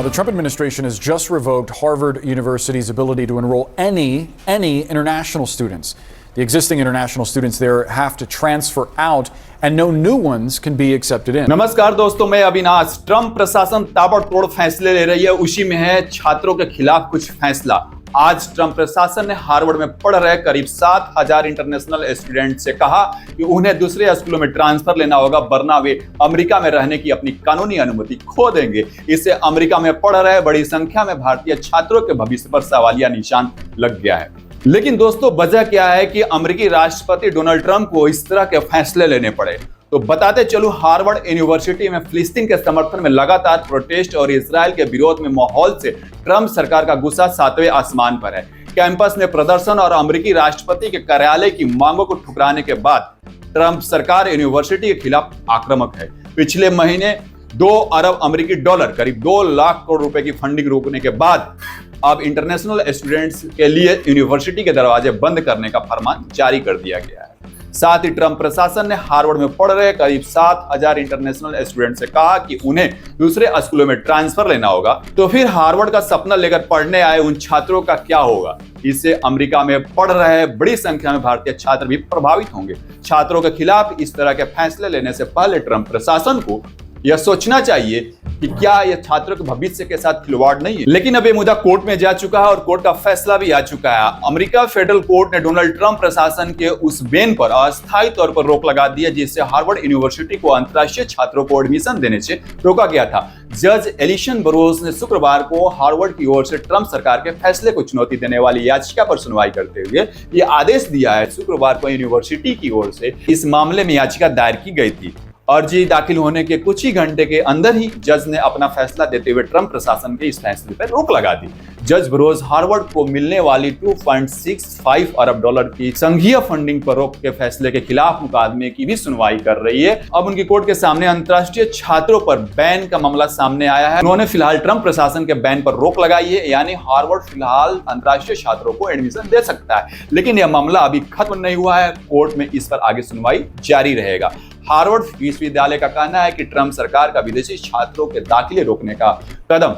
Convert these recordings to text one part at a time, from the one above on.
Now, the Trump administration has just revoked Harvard University's ability to enroll any international students. The existing international students there have to transfer out and no new ones can be accepted in. नमस्कार दोस्तों, मैं Avinash. Trump प्रशासन ताबड़तोड़ फैसले ले रही है, उसी में है छात्रों के खिलाफ कुछ फैसला। आज ट्रंप प्रशासन ने हार्वर्ड में पढ़ रहे करीब 7,000 इंटरनेशनल स्टूडेंट से कहा कि उन्हें दूसरे स्कूलों में ट्रांसफर लेना होगा, वरना वे अमेरिका में रहने की अपनी कानूनी अनुमति खो देंगे। इससे अमेरिका में पढ़ रहे बड़ी संख्या में भारतीय छात्रों के भविष्य पर सवालिया निशान लग गया है। लेकिन दोस्तों, वजह क्या है कि अमेरिकी राष्ट्रपति डोनाल्ड ट्रंप को इस तरह के फैसले लेने पड़े? तो बताते चलूं, हार्वर्ड यूनिवर्सिटी में फिलिस्तीन के समर्थन में लगातार प्रोटेस्ट और इजराइल के विरोध में माहौल से ट्रंप सरकार का गुस्सा 7वें आसमान पर है। कैंपस में प्रदर्शन और अमेरिकी राष्ट्रपति के कार्यालय की मांगों को ठुकराने के बाद ट्रंप सरकार यूनिवर्सिटी के खिलाफ आक्रामक है। पिछले महीने 2 अरब अमेरिकी डॉलर, करीब 2 लाख करोड़ रुपए की फंडिंग रोकने के बाद अब इंटरनेशनल स्टूडेंट्स के लिए यूनिवर्सिटी के दरवाजे बंद करने का फरमान जारी कर दिया गया है। साथ ही ट्रंप प्रशासन ने हार्वर्ड में पढ़ रहे करीब 7,000 इंटरनेशनल स्टूडेंट से कहा कि उन्हें दूसरे स्कूलों में ट्रांसफर लेना होगा। तो फिर हार्वर्ड का सपना लेकर पढ़ने आए उन छात्रों का क्या होगा? इससे अमेरिका में पढ़ रहे बड़ी संख्या में भारतीय छात्र भी प्रभावित होंगे। छात्रों के खिलाफ इस तरह के फैसले लेने से पहले ट्रंप प्रशासन को यह सोचना चाहिए कि क्या यह छात्रों के भविष्य के साथ खिलवाड़ नहीं है। लेकिन अब यह मुद्दा कोर्ट में जा चुका है और कोर्ट का फैसला भी आ चुका है। अमेरिका फेडरल कोर्ट ने डोनाल्ड ट्रंप प्रशासन के उस बैन पर अस्थायी तौर पर रोक लगा दी है, जिससे हार्वर्ड यूनिवर्सिटी को अंतर्राष्ट्रीय छात्रों को एडमिशन देने से रोका गया था। जज एलिसन बरोज ने शुक्रवार को हार्वर्ड की ओर से ट्रंप सरकार के फैसले को चुनौती देने वाली याचिका पर सुनवाई करते हुए यह आदेश दिया है। शुक्रवार को यूनिवर्सिटी की ओर से इस मामले में याचिका दायर की गई थी। अर्जी दाखिल होने के कुछ ही घंटे के अंदर ही जज ने अपना फैसला देते हुए ट्रंप प्रशासन के इस फैसले पर रोक लगा दी। जज बरोज हार्वर्ड को मिलने वाली 2.65 अरब डॉलर की संघीय फंडिंग पर रोक के फैसले के खिलाफ मुकदमे की भी सुनवाई कर रही है। अब उनकी कोर्ट के सामने अंतर्राष्ट्रीय छात्रों पर बैन का मामला सामने आया है। उन्होंने फिलहाल ट्रंप प्रशासन के बैन पर रोक लगाई है, यानी हार्वर्ड फिलहाल अंतर्राष्ट्रीय छात्रों को एडमिशन दे सकता है। लेकिन यह मामला अभी खत्म नहीं हुआ है, कोर्ट में इस पर आगे सुनवाई जारी रहेगा। हार्वर्ड विश्वविद्यालय का कहना है कि ट्रंप सरकार का विदेशी छात्रों के दाखिले रोकने का कदम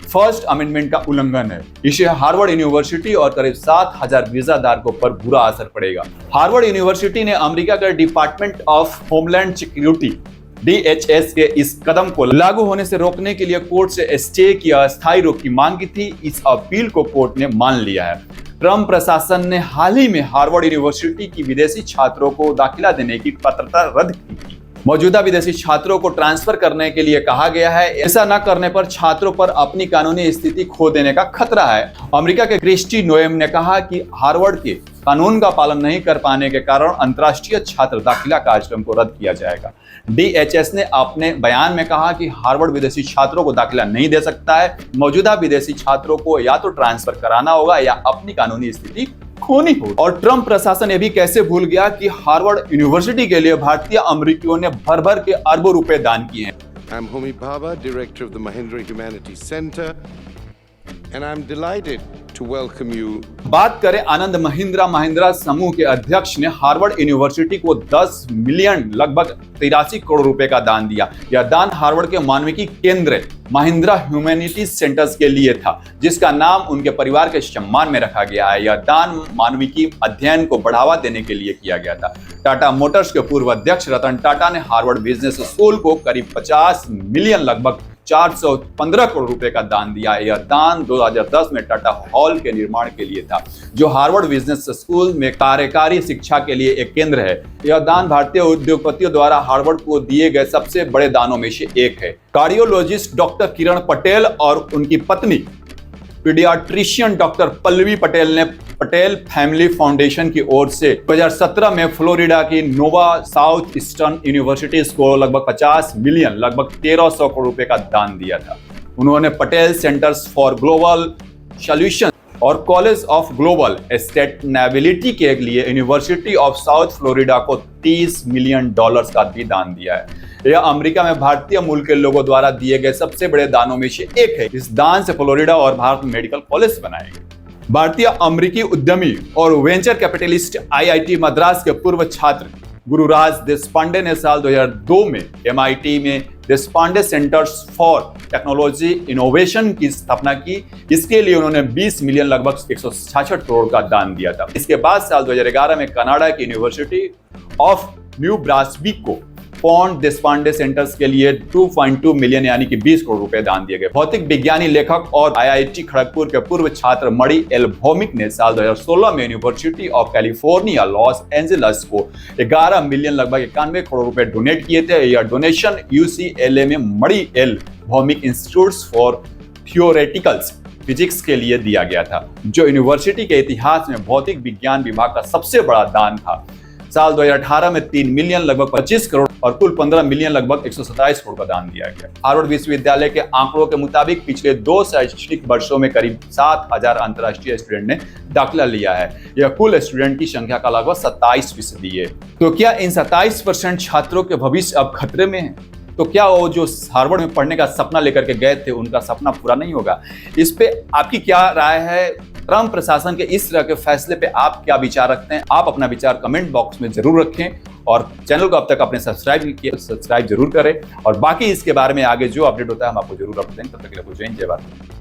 फर्स्ट अमेंडमेंट का उल्लंघन है। इससे हार्वर्ड यूनिवर्सिटी और करीब 7,000 वीजा धारकों पर बुरा असर पड़ेगा। हार्वर्ड यूनिवर्सिटी ने अमेरिका के department of homeland security DHS के इस कदम को लागू होने से रोकने के लिए कोर्ट से स्टे की अस्थायी रोक की मांग की थी। इस अपील को कोर्ट ने मान लिया है। ट्रंप प्रशासन ने हाल ही में हार्वर्ड यूनिवर्सिटी की विदेशी छात्रों को दाखिला देने की पात्रता रद्द की थी। मौजूदा विदेशी छात्रों को ट्रांसफर करने के लिए कहा गया है। ऐसा न करने पर छात्रों पर अपनी कानूनी स्थिति खो देने का खतरा है। अमेरिका के क्रिस्टी नोएम ने कहा कि हार्वर्ड के कानून का पालन नहीं कर पाने के कारण अंतर्राष्ट्रीय छात्र दाखिला कार्यक्रम को रद्द किया जाएगा। DHS ने अपने बयान में कहा कि हार्वर्ड विदेशी छात्रों को दाखिला नहीं दे सकता है। मौजूदा विदेशी छात्रों को या तो ट्रांसफर कराना होगा या अपनी कानूनी स्थिति खोनी होगी। और ट्रंप प्रशासन ये भी कैसे भूल गया कि हार्वर्ड यूनिवर्सिटी के लिए भारतीय अमेरिकियों ने भर भर के अरबों रुपए दान किए हैं। I'm Homi Bhabha, director of the Mahindra Humanities Center, and I'm delighted to welcome you. बात करें आनंद महिंद्रा समूह के अध्यक्ष ने हार्वर्ड यूनिवर्सिटी को 10 मिलियन लगभग 83 करोड़ रुपए का दान दिया। यह दान हार्वर्ड के मानविकी केंद्र महिंद्रा ह्यूमैनिटीज सेंटर्स के लिए था, जिसका नाम उनके परिवार के सम्मान में रखा गया है। यह दान मानविकी अध्ययन को बढ़ावा देने के लिए किया गया था। टाटा मोटर्स के पूर्व अध्यक्ष रतन टाटा ने हार्वर्ड बिजनेस स्कूल को करीब 50 मिलियन लगभग 415 करोड़ रुपए का दान दिया। यह दान 2010 में टाटा हॉल के निर्माण के लिए था, जो हार्वर्ड बिजनेस स्कूल में कार्यकारी शिक्षा के लिए एक केंद्र है। यह दान भारतीय उद्योगपतियों द्वारा हार्वर्ड को दिए गए सबसे बड़े दानों में से एक है। कार्डियोलॉजिस्ट डॉक्टर किरण पटेल और उनकी पत्नी पीडियाट्रिशियन डॉक्टर पल्लवी पटेल ने पटेल फैमिली फाउंडेशन की ओर से 2017 में फ्लोरिडा की नोवा साउथ ईस्टर्न यूनिवर्सिटीज को लगभग 50 मिलियन लगभग 1300 करोड़ रुपए का दान दिया था। उन्होंने Patel centres for global solution और कॉलेज ऑफ ग्लोबल सस्टेनेबिलिटी के लिए यूनिवर्सिटी ऑफ साउथ फ्लोरिडा को 30 मिलियन डॉलर्स का भी दान दिया है। यह अमेरिका में भारतीय मूल के लोगों द्वारा दिए गए सबसे बड़े दानों में से एक है। इस दान से फ्लोरिडा और भारत में मेडिकल कॉलेज बनाए गए। भारतीय अमेरिकी उद्यमी और वेंचर कैपिटलिस्ट IIT मद्रास के पूर्व छात्र गुरुराज देशपांडे ने साल 2002 में MIT में Deshpande centres for technology innovation की स्थापना की। इसके लिए उन्होंने 20 मिलियन लगभग 166 करोड़ का दान दिया था। इसके बाद साल 2011 में कनाडा की यूनिवर्सिटी ऑफ न्यू ब्रांसविक को पॉन्ड देशपांडे सेंटर्स के लिए 2.2 मिलियन यानी कि 20 करोड़ रुपए दान दिए गए। भौतिक विज्ञानी, लेखक और IIT खड़गपुर के पूर्व छात्र मणि एल भौमिक ने साल 2016 में university of California Los Angeles को 11 मिलियन लगभग 91 करोड़ रुपए डोनेट किए थे। यह डोनेशन UCLA में Mani L Bhaumik institute for theoreticals physics के लिए दिया गया था, जो यूनिवर्सिटी के इतिहास में भौतिक विज्ञान विभाग का सबसे बड़ा दान था। साल 2018 में 3 मिलियन लगभग 25 करोड़ और कुल 15 मिलियन लगभग 127 करोड़ का दान दिया गया। हार्वर्ड विश्वविद्यालय के आंकड़ों के मुताबिक पिछले 2 शैक्षणिक वर्षों में करीब 7,000 अंतर्राष्ट्रीय स्टूडेंट ने दाखिला लिया है। यह कुल स्टूडेंट की संख्या का लगभग 27% है। तो क्या इन 27% छात्रों के भविष्य अब खतरे में है? तो क्या वो जो हार्वर्ड में पढ़ने का सपना लेकर के गए थे, उनका सपना पूरा नहीं होगा? इस पे आपकी क्या राय है? ट्रंप प्रशासन के इस तरह के फैसले पे आप क्या विचार रखते हैं? आप अपना विचार कमेंट बॉक्स में जरूर रखें और चैनल को अब तक आपने सब्सक्राइब नहीं किया तो सब्सक्राइब जरूर करें। और बाकी इसके बारे में आगे जो अपडेट होता है हम आपको जरूर अपडेट देंगे। तब तक के लिए जय हिंद, जय भारत।